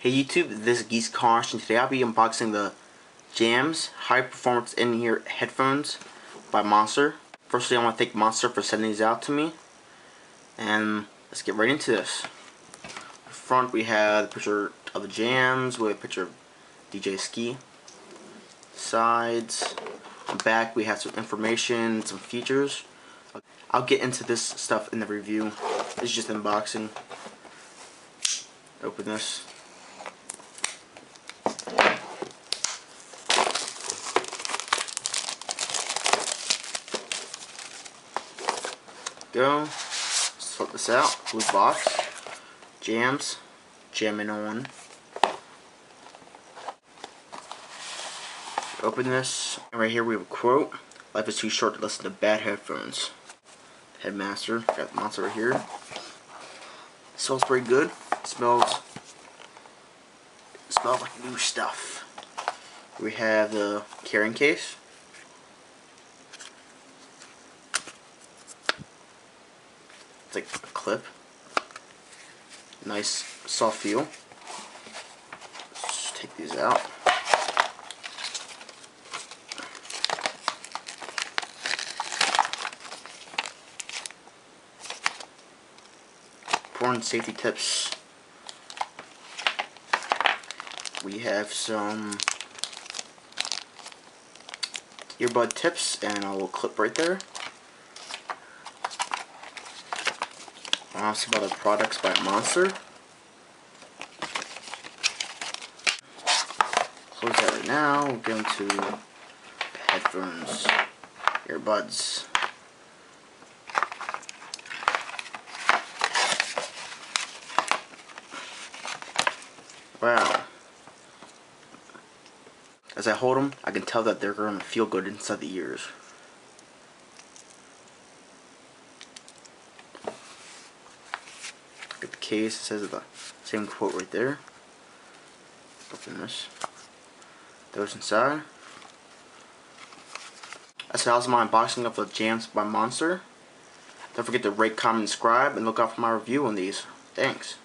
Hey YouTube, this is GeekisCarnage, and today I'll be unboxing the Jamz high performance in-ear headphones by Monster. Firstly, I want to thank Monster for sending these out to me, and let's get right into this. Up front we have a picture of the Jamz with a picture of DJ Ski. Sides, on back we have some information, some features. I'll get into this stuff in the review. This is just unboxing. Open this. Go. Let's flip this out. Blue box. Jamz. Jamming on. Open this. And right here we have a quote. Life is too short to listen to bad headphones. Headmaster. Got the Monster right here. It smells pretty good. It smells like new stuff. We have the carrying case. It's like a clip. Nice soft feel. Let's just take these out. Important safety tips. We have some earbud tips and a little clip right there. Some other products by Monster. Close that right now. We'll get into the headphones, earbuds. Wow. As I hold them, I can tell that they're going to feel good inside the ears. Look at the case, it says the same quote right there. Open this. Those inside. That's how my unboxing of the Jamz by Monster. Don't forget to rate, comment, and subscribe, and look out for my review on these. Thanks.